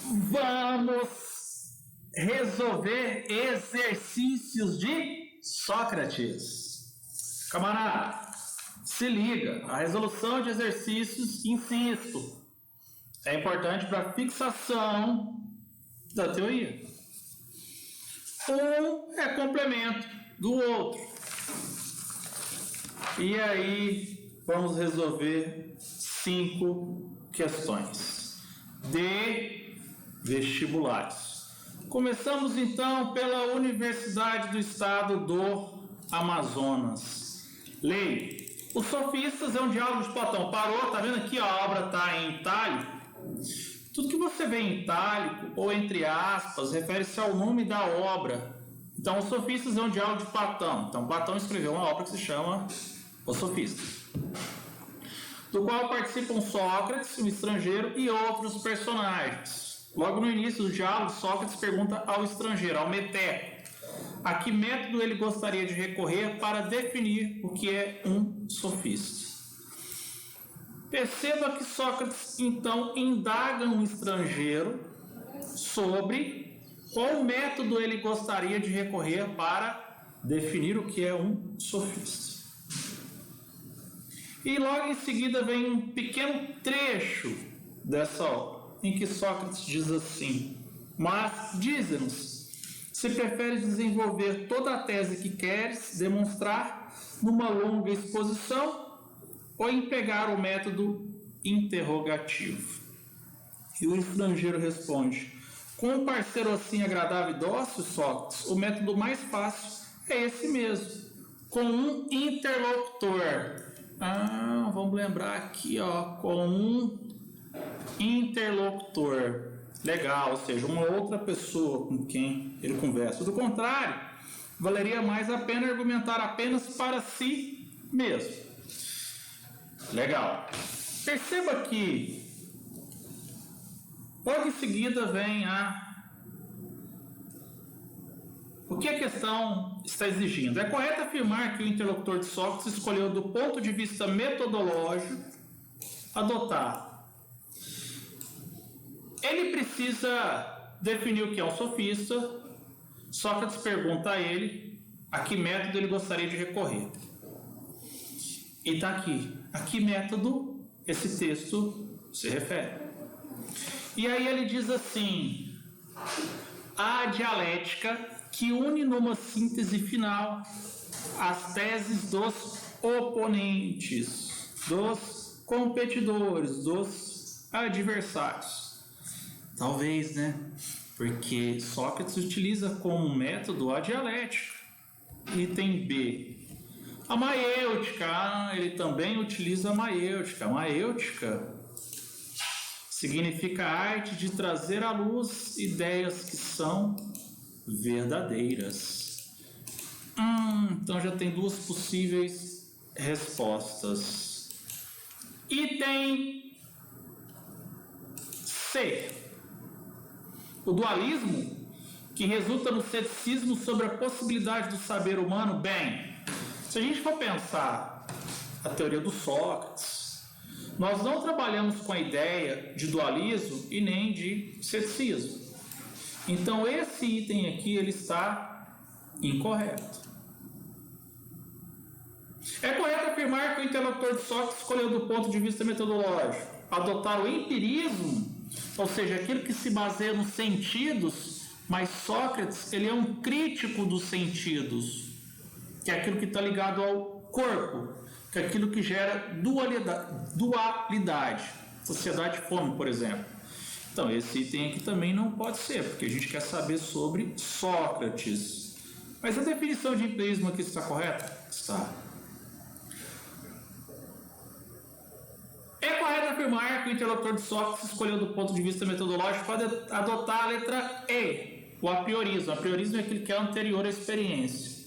Vamos resolver exercícios de Sócrates. Camarada, se liga, a resolução de exercícios, insisto, é importante para a fixação da teoria. Um é complemento do outro. E aí, vamos resolver 5 questões de vestibulares. Começamos então pela Universidade do Estado do Amazonas. Lei. Os Sofistas é um diálogo de Platão. Parou, tá vendo aqui? A obra está em itálico. Tudo que você vê em itálico ou entre aspas refere-se ao nome da obra. Então, Os Sofistas é um diálogo de Platão. Então, Platão escreveu uma obra que se chama Os Sofistas, do qual participam Sócrates, um estrangeiro, e outros personagens. Logo no início do diálogo, Sócrates pergunta ao estrangeiro, ao meteco, a que método ele gostaria de recorrer para definir o que é um sofista. Perceba que Sócrates, então, indaga um estrangeiro sobre qual método ele gostaria de recorrer para definir o que é um sofista. E logo em seguida vem um pequeno trecho dessa obra, em que Sócrates diz assim: mas dize-nos, se preferes desenvolver toda a tese que queres demonstrar numa longa exposição ou empregar o método interrogativo? E o estrangeiro responde: com um parceiro assim agradável e dócil, Sócrates, o método mais fácil é esse mesmo, com um interlocutor. Vamos lembrar aqui, com um interlocutor. Legal, ou seja, uma outra pessoa com quem ele conversa. Do contrário, valeria mais a pena argumentar apenas para si mesmo. Legal. Perceba que logo em seguida vem o que a questão está exigindo. É correto afirmar que o interlocutor de Sócrates escolheu, do ponto de vista metodológico, adotar. Ele precisa definir o que é um sofista. Sócrates pergunta a ele a que método ele gostaria de recorrer. E está aqui. A que método esse texto se refere? E aí ele diz assim: a dialética que une numa síntese final as teses dos oponentes, dos competidores, dos adversários. Talvez, né? Porque Sócrates utiliza como método a dialética. Item B. A maêutica. Ele também utiliza a maêutica. A maêutica significa a arte de trazer à luz ideias que são verdadeiras. Então já tem 2 possíveis respostas. Item C. O dualismo, que resulta no ceticismo sobre a possibilidade do saber humano. Bem, se a gente for pensar a teoria do Sócrates, nós não trabalhamos com a ideia de dualismo e nem de ceticismo. Então esse item aqui ele está incorreto. É correto afirmar que o interlocutor de Sócrates escolheu, do ponto de vista metodológico, adotar o empirismo, ou seja, aquilo que se baseia nos sentidos, mas Sócrates ele é um crítico dos sentidos, que é aquilo que está ligado ao corpo, que é aquilo que gera dualidade, sociedade e fome, por exemplo. Então esse item aqui também não pode ser, porque a gente quer saber sobre Sócrates. Mas a definição de empirismo aqui está correta? Está. É correto afirmar que o interlocutor de Sócrates escolheu, do ponto de vista metodológico, adotar a letra E, o apriorismo. O apriorismo é aquele que é anterior à experiência,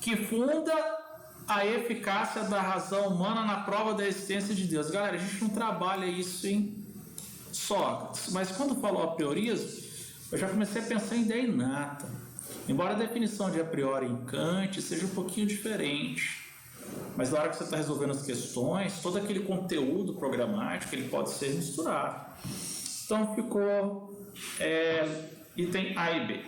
que funda a eficácia da razão humana na prova da existência de Deus. Galera, a gente não trabalha isso em Sócrates, mas quando falou apriorismo, eu já comecei a pensar em ideia inata. Embora a definição de a priori em Kant seja um pouquinho diferente. Mas na hora que você está resolvendo as questões, todo aquele conteúdo programático ele pode ser misturado. Então ficou item A e B.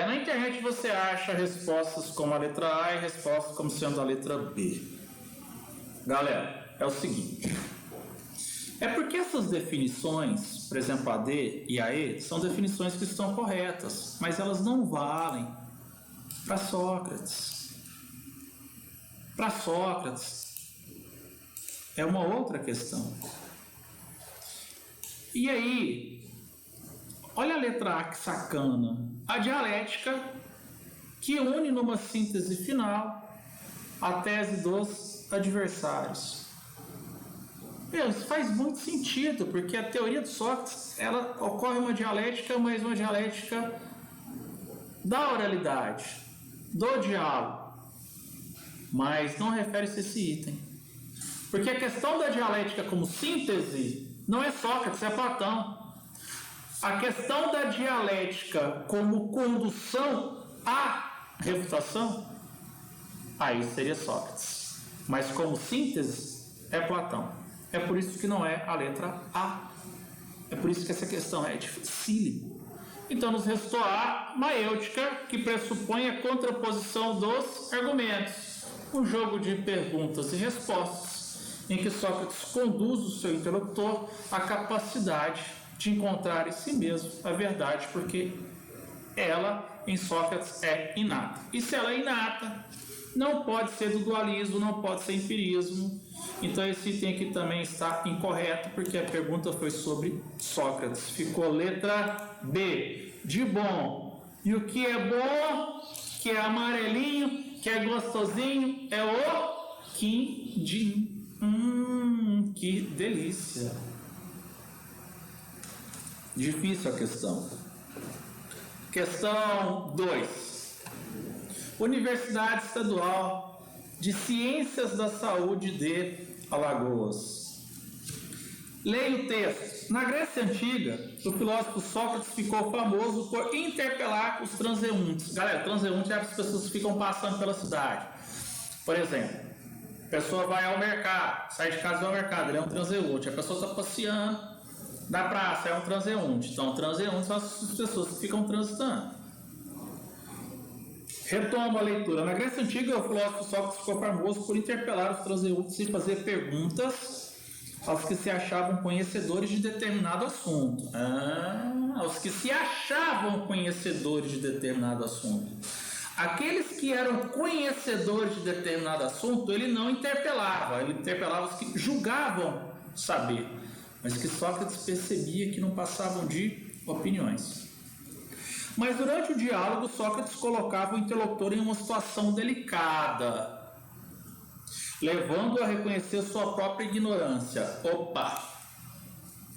Na internet você acha respostas como a letra A e respostas como sendo a letra B. Galera, é o seguinte. É porque essas definições, por exemplo, a D e a E, são definições que estão corretas, mas elas não valem para Sócrates. Para Sócrates é uma outra questão. E aí, olha a letra A que sacana. A dialética que une numa síntese final a tese dos adversários. Isso faz muito sentido, porque a teoria de Sócrates, ela ocorre uma dialética, mas uma dialética da oralidade, do diálogo, mas não refere-se a esse item. Porque a questão da dialética como síntese não é Sócrates, é Platão. A questão da dialética como condução à refutação, aí seria Sócrates. Mas como síntese, é Platão. É por isso que não é a letra A. É por isso que essa questão é dificílima. Então nos restou a maêutica, que pressupõe a contraposição dos argumentos. Um jogo de perguntas e respostas, em que Sócrates conduz o seu interlocutor à capacidade de encontrar em si mesmo a verdade, porque ela, em Sócrates, é inata. E se ela é inata, não pode ser do dualismo, não pode ser empirismo. Então esse item aqui também está incorreto, porque a pergunta foi sobre Sócrates. Ficou letra B, de bom. E o que é bom, que é amarelinho, que é gostosinho, é o quindim. Que delícia. Difícil a questão. Questão 2. Universidade Estadual de Ciências da Saúde de Alagoas. Leia o texto. Na Grécia Antiga, o filósofo Sócrates ficou famoso por interpelar os transeuntes. Galera, transeunte é as pessoas que ficam passando pela cidade. Por exemplo, a pessoa vai ao mercado, sai de casa e vai ao mercado, ele é um transeunte. A pessoa está passeando na praça, é um transeunte. Então, transeuntes são as pessoas que ficam transitando. Retoma a leitura. Na Grécia Antiga, o filósofo Sócrates ficou famoso por interpelar os transeuntes e fazer perguntas aos que se achavam conhecedores de determinado assunto. Aos que se achavam conhecedores de determinado assunto. Aqueles que eram conhecedores de determinado assunto, ele não interpelava. Ele interpelava os que julgavam saber, mas que Sócrates percebia que não passavam de opiniões. Mas durante o diálogo, Sócrates colocava o interlocutor em uma situação delicada, levando-o a reconhecer sua própria ignorância. Opa,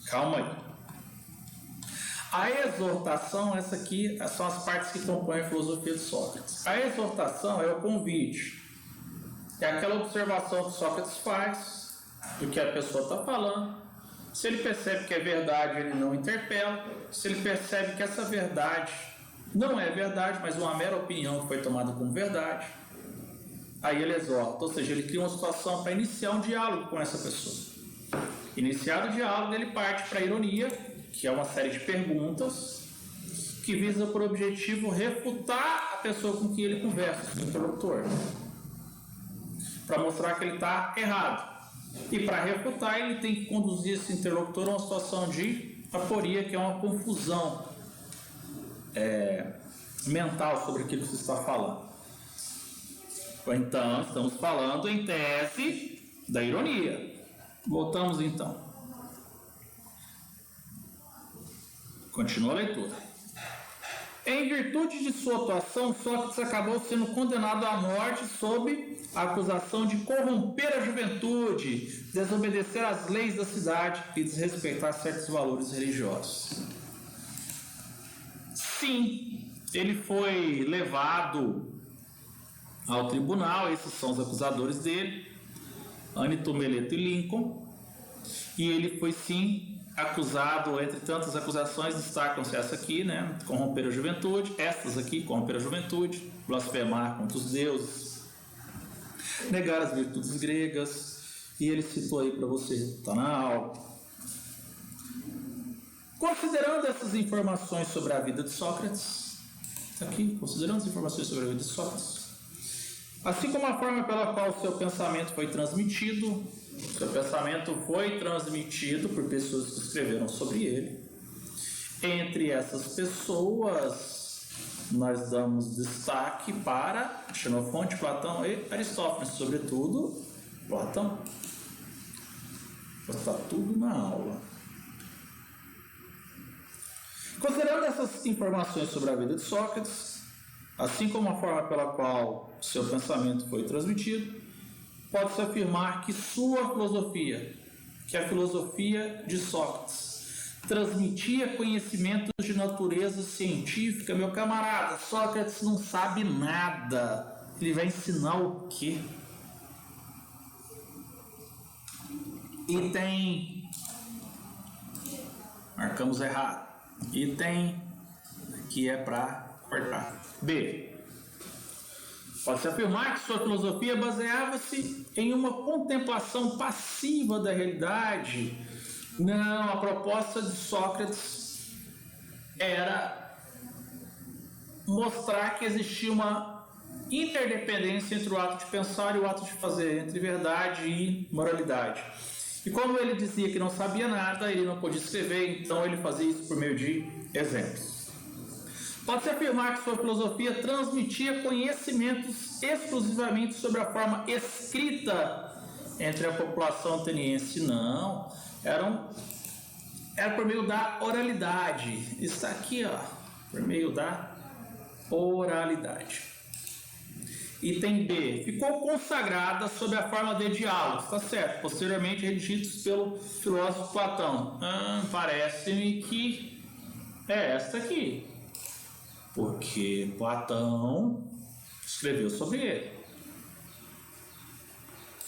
calma aí. A exortação, essa aqui são as partes que compõem a filosofia de Sócrates. A exortação é o convite, é aquela observação que Sócrates faz do que a pessoa está falando. Se ele percebe que é verdade, ele não interpela. Se ele percebe que essa verdade não é verdade, mas uma mera opinião que foi tomada como verdade, aí ele exorta, ou seja, ele cria uma situação para iniciar um diálogo com essa pessoa. Iniciado o diálogo, ele parte para a ironia, que é uma série de perguntas que visa por objetivo refutar a pessoa com quem ele conversa, o interlocutor, para mostrar que ele está errado. E para refutar, ele tem que conduzir esse interlocutor a uma situação de aporia, que é uma confusão mental sobre aquilo que você está falando. Então, estamos falando em tese da ironia. Voltamos então. Continua a leitura. Em virtude de sua atuação, Sócrates acabou sendo condenado à morte sob a acusação de corromper a juventude, desobedecer às leis da cidade e desrespeitar certos valores religiosos. Sim, ele foi levado ao tribunal, esses são os acusadores dele, Anyto, Meleto e Lincoln, e ele foi sim acusado, entre tantas acusações, destacam-se essa aqui, né? Corromper a juventude, estas aqui, corromper a juventude, blasfemar contra os deuses, Negar as virtudes gregas. E ele citou aí para você, está na aula. Considerando essas informações sobre a vida de Sócrates, está aqui, considerando as informações sobre a vida de Sócrates, assim como a forma pela qual o seu pensamento foi transmitido por pessoas que escreveram sobre ele. Entre essas pessoas, nós damos destaque para Xenofonte, Platão e Aristófanes, sobretudo Platão. Está tudo na aula. Considerando essas informações sobre a vida de Sócrates, assim como a forma pela qual seu pensamento foi transmitido, pode-se afirmar que sua filosofia, que a filosofia de Sócrates, transmitia conhecimentos de natureza científica. Meu camarada, Sócrates não sabe nada. Ele vai ensinar o quê? Item, marcamos errado. Item que é para cortar. B. Pode-se afirmar que sua filosofia baseava-se em uma contemplação passiva da realidade. Não, a proposta de Sócrates era mostrar que existia uma interdependência entre o ato de pensar e o ato de fazer, entre verdade e moralidade. E como ele dizia que não sabia nada, ele não podia escrever, então ele fazia isso por meio de exemplos. Pode-se afirmar que sua filosofia transmitia conhecimentos exclusivamente sobre a forma escrita entre a população ateniense. Não, era por meio da oralidade. Está aqui, ó, por meio da oralidade. Item B. Ficou consagrada sob a forma de diálogos, tá certo? Posteriormente redigidos pelo filósofo Platão. Parece-me que é esta aqui. Porque Platão escreveu sobre ele.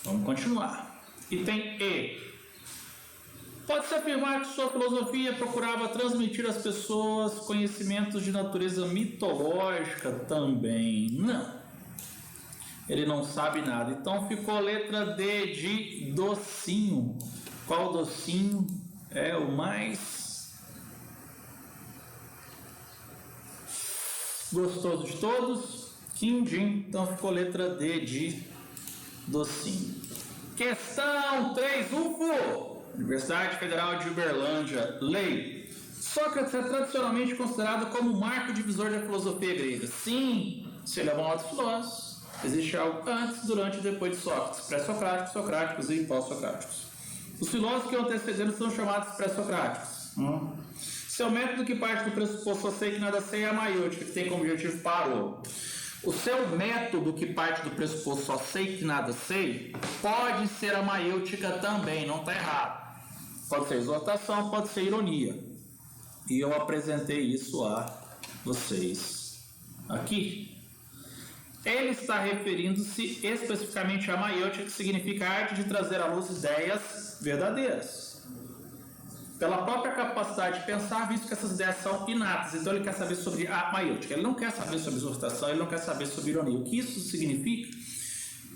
Vamos continuar. Item E. Pode-se afirmar que sua filosofia procurava transmitir às pessoas conhecimentos de natureza mitológica também. Não. Ele não sabe nada. Então ficou a letra D de docinho. Qual docinho é o mais gostoso de todos? Quindim. Então ficou a letra D de docinho. Questão 3, UFO. Universidade Federal de Uberlândia. Lei. Sócrates é tradicionalmente considerado como o marco divisor da filosofia grega. Sim, se ele é um alto filósofo. Existe algo antes, durante e depois de Sócrates, pré-socráticos, socráticos e pós-socráticos. Os filósofos que o antecederam são chamados pré-socráticos. Seu método que parte do pressuposto só sei que nada sei é a maiútica, que tem como objetivo parou. O seu método que parte do pressuposto só sei que nada sei pode ser a maiútica também, não está errado. Pode ser exortação, pode ser ironia. E eu apresentei isso a vocês aqui. Ele está referindo-se especificamente à maiútica, que significa a arte de trazer à luz ideias verdadeiras. Pela própria capacidade de pensar, visto que essas ideias são inatas. Então ele quer saber sobre a maiútica. Ele não quer saber sobre exortação, ele não quer saber sobre ironia. O que isso significa?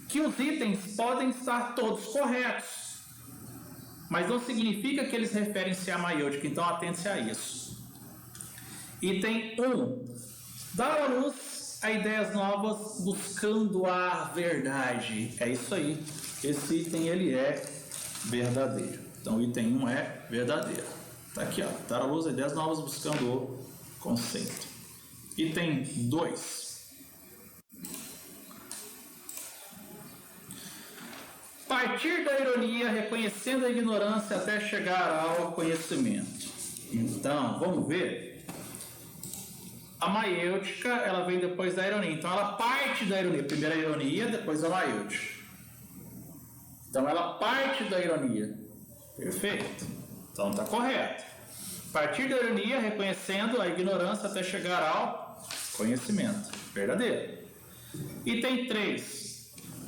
Que os itens podem estar todos corretos, mas não significa que eles referem-se à maiútica. Então atente-se a isso. Item 1. Dar à luz a ideias novas buscando a verdade. É isso aí. Esse item ele é verdadeiro. Então o item 1 é verdadeiro. Está aqui, ó. Dar à luz a ideias novas buscando o conceito. Item 2. Partir da ironia, reconhecendo a ignorância até chegar ao conhecimento. Então, vamos ver. A maiêutica, ela vem depois da ironia. Então, ela parte da ironia. Primeiro a ironia, depois a maiêutica. Então, ela parte da ironia. Perfeito. Então, está correto. Partir da ironia, reconhecendo a ignorância até chegar ao conhecimento. Verdadeiro. Item 3.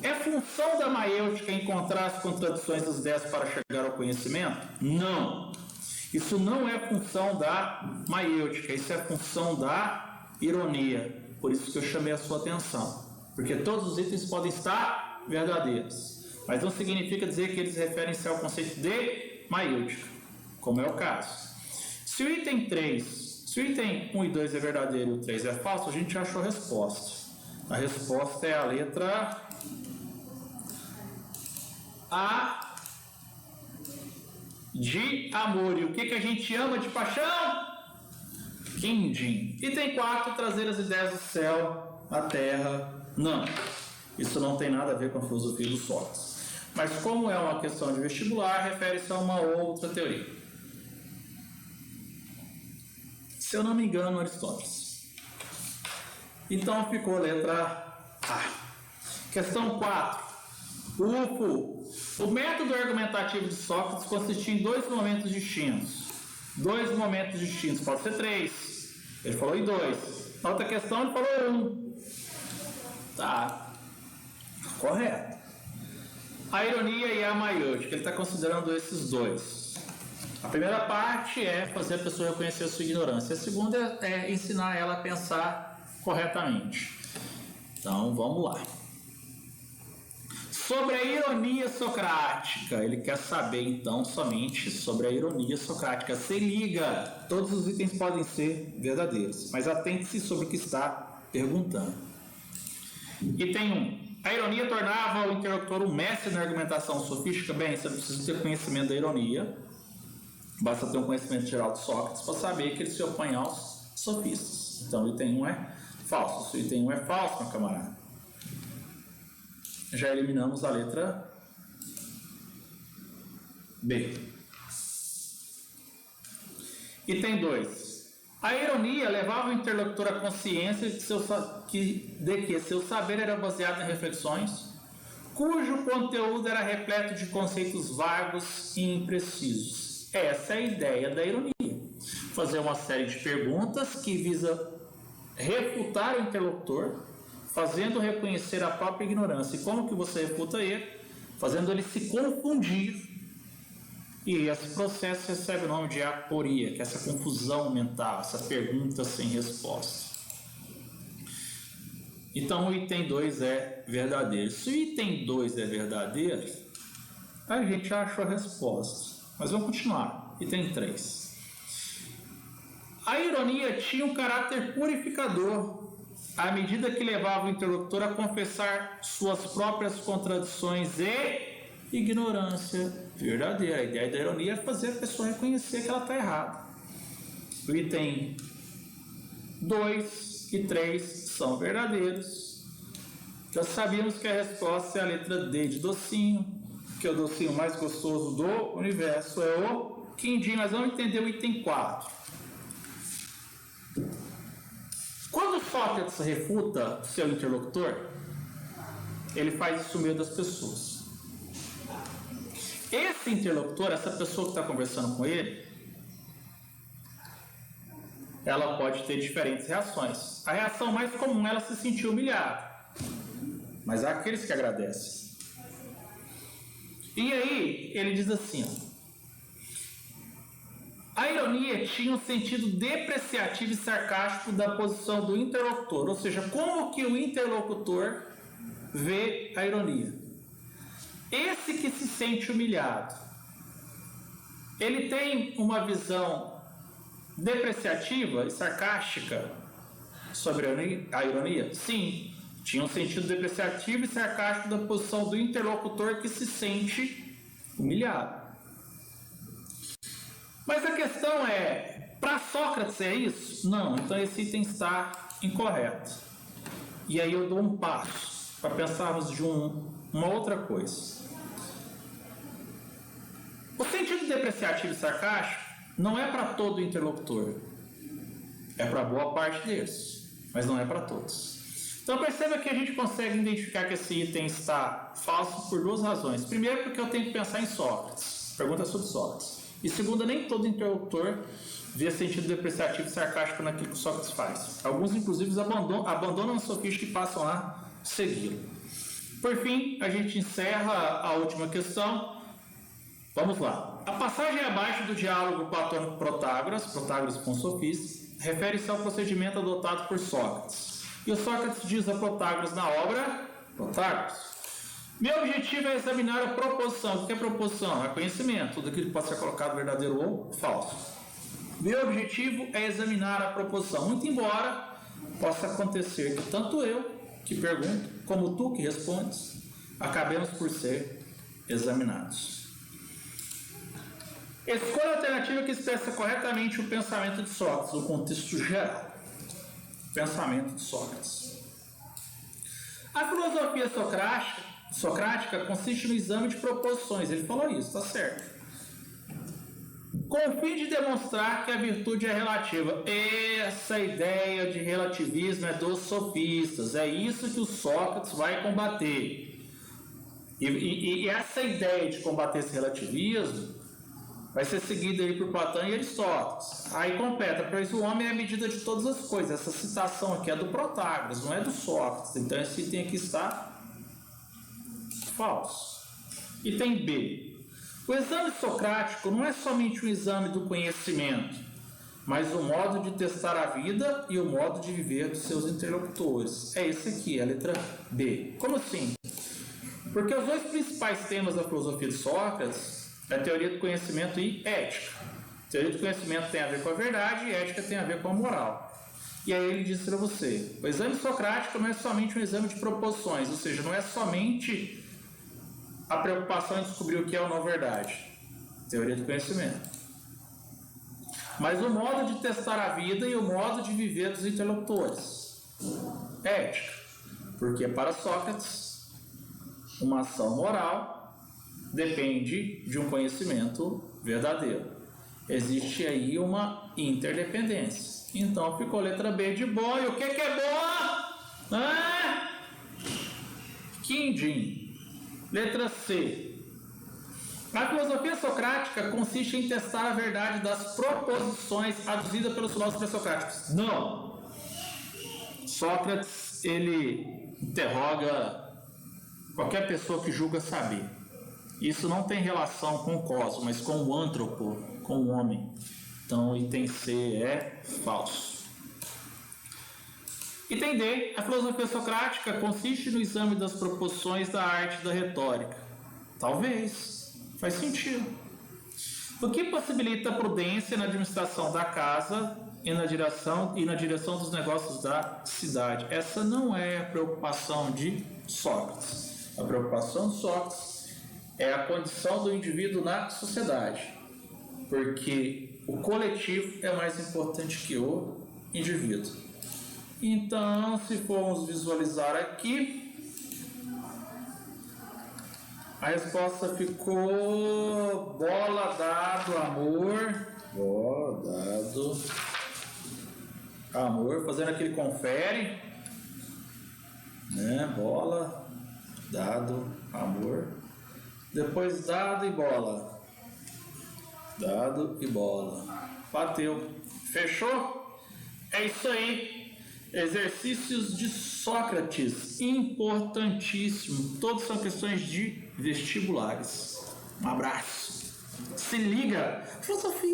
É função da maiêutica encontrar as contradições das ideias para chegar ao conhecimento? Não. Isso não é função da maiêutica, isso é função da ironia. Por isso que eu chamei a sua atenção. Porque todos os itens podem estar verdadeiros, mas não significa dizer que eles referem-se ao conceito de maiúsculo, como é o caso. Se o item 1 e 2 é verdadeiro e o 3 é falso, a gente achou a resposta. A resposta é a letra A de amor. E o que a gente ama de paixão? Quindim. Item 4, trazer as ideias do céu à terra. Não, isso não tem nada a ver com a filosofia do Sócrates. Mas como é uma questão de vestibular, refere-se a uma outra teoria. Se eu não me engano, Aristóteles. Então ficou a letra A. Questão 4. O método argumentativo de Sócrates consistia em dois momentos distintos. Dois momentos distintos, pode ser 3. Ele falou em 2. Na outra questão ele falou 1. Tá. Correto. A ironia e a maiúscula, ele está considerando esses dois. A primeira parte é fazer a pessoa reconhecer a sua ignorância. A segunda é ensinar ela a pensar corretamente. Então, vamos lá. Sobre a ironia socrática, ele quer saber então somente sobre a ironia socrática. Se liga, todos os itens podem ser verdadeiros, mas atente-se sobre o que está perguntando. Item 1. A ironia tornava o interlocutor um mestre na argumentação sofística? Bem, você não precisa ter conhecimento da ironia, basta ter um conhecimento geral de Sócrates para saber que ele se opõe aos sofistas. Então, o item 1 é falso. Se o item 1 é falso, meu camarada, já eliminamos a letra B. Item 2. A ironia levava o interlocutor à consciência de que seu saber era baseado em reflexões, cujo conteúdo era repleto de conceitos vagos e imprecisos. Essa é a ideia da ironia. Fazer uma série de perguntas que visa refutar o interlocutor, fazendo reconhecer a própria ignorância. E como que você refuta ele? Fazendo ele se confundir. E esse processo recebe o nome de aporia, que é essa confusão mental, essa pergunta sem resposta. Então o item 2 é verdadeiro. Se o item 2 é verdadeiro, a gente acha a resposta. Mas vamos continuar. Item 3. A ironia tinha um caráter purificador, à medida que levava o interlocutor a confessar suas próprias contradições e ignorância verdadeira. A ideia da ironia é fazer a pessoa reconhecer que ela está errada. O item 2 e 3 são verdadeiros. Já sabíamos que a resposta é a letra D de docinho, que é o docinho mais gostoso do universo, é o quindim. Mas vamos entender o item 4. Quando Sócrates refuta seu interlocutor, ele faz isso no meio das pessoas. Esse interlocutor, essa pessoa que está conversando com ele, ela pode ter diferentes reações. A reação mais comum é ela se sentir humilhada, mas há aqueles que agradecem. E aí ele diz assim, a ironia tinha um sentido depreciativo e sarcástico da posição do interlocutor, ou seja, como que o interlocutor vê a ironia. Esse que se sente humilhado, ele tem uma visão depreciativa e sarcástica sobre a ironia? Sim, tinha um sentido depreciativo e sarcástico da posição do interlocutor que se sente humilhado. Mas a questão é, para Sócrates é isso? Não, então esse item está incorreto. E aí eu dou um passo para pensarmos de uma outra coisa. O sentido depreciativo e sarcástico não é para todo interlocutor. É para boa parte deles, mas não é para todos. Então perceba que a gente consegue identificar que esse item está falso por duas razões. Primeiro, porque eu tenho que pensar em Sócrates. Pergunta sobre Sócrates. E segunda, nem todo interlocutor vê sentido depreciativo e sarcástico naquilo que Sócrates faz. Alguns, inclusive, abandonam a sofística e passam a segui-lo. Por fim, a gente encerra a última questão. Vamos lá. A passagem abaixo do diálogo platônico Protágoras com sofistas, refere-se ao procedimento adotado por Sócrates. E o Sócrates diz a Protágoras na obra Protágoras: Meu objetivo é examinar a proposição. O que é proposição? É conhecimento, tudo aquilo que pode ser colocado verdadeiro ou falso. Meu objetivo é examinar a proposição. Muito embora possa acontecer que tanto eu que pergunto, como tu que respondes, acabemos por ser examinados. Escolha a alternativa que expressa corretamente o pensamento de Sócrates, no contexto geral. Pensamento de Sócrates. A filosofia socrática consiste no exame de proposições. Ele falou isso, está certo. Com o fim de demonstrar que a virtude é relativa. Essa ideia de relativismo é dos sofistas. É isso que o Sócrates vai combater. E essa ideia de combater esse relativismo vai ser seguida aí por Platão e Aristóteles. Aí completa, pois o homem é a medida de todas as coisas. Essa citação aqui é do Protágoras, não é do Sócrates. Então esse item aqui está falso. Item B. O exame socrático não é somente um exame do conhecimento, mas o modo de testar a vida e o modo de viver dos seus interlocutores. É esse aqui, a letra B. Como assim? Porque os dois principais temas da filosofia de Sócrates é a teoria do conhecimento e ética. A teoria do conhecimento tem a ver com a verdade e a ética tem a ver com a moral. E aí ele diz para você, o exame socrático não é somente um exame de proposições, ou seja, não é somente a preocupação em descobrir o que é ou não verdade. Teoria do conhecimento. Mas o modo de testar a vida e o modo de viver dos interlocutores. Ética. Porque para Sócrates, uma ação moral depende de um conhecimento verdadeiro. Existe aí uma interdependência. Então ficou letra B de boa. E o que é boa? Quindim. Letra C. A filosofia socrática consiste em testar a verdade das proposições aduzidas pelos filósofos socráticos. Não. Sócrates, ele interroga qualquer pessoa que julga saber. Isso não tem relação com o cosmos, mas com o antropo, com o homem. Então, item C é falso. Item D. A filosofia socrática consiste no exame das proposições da arte da retórica. Talvez. Faz sentido. O que possibilita a prudência na administração da casa e na direção dos negócios da cidade. Essa não é a preocupação de Sócrates. A preocupação de Sócrates é a condição do indivíduo na sociedade. Porque o coletivo é mais importante que o indivíduo. Então, se formos visualizar aqui, a resposta ficou bola, dado, amor. Bola, dado, amor. Fazendo aquele confere. Né? Bola, dado, amor. Depois dado e bola. Dado e bola. Bateu. Fechou? É isso aí. Exercícios de Sócrates, importantíssimo. Todos são questões de vestibulares. Um abraço. Se liga. Filosofia.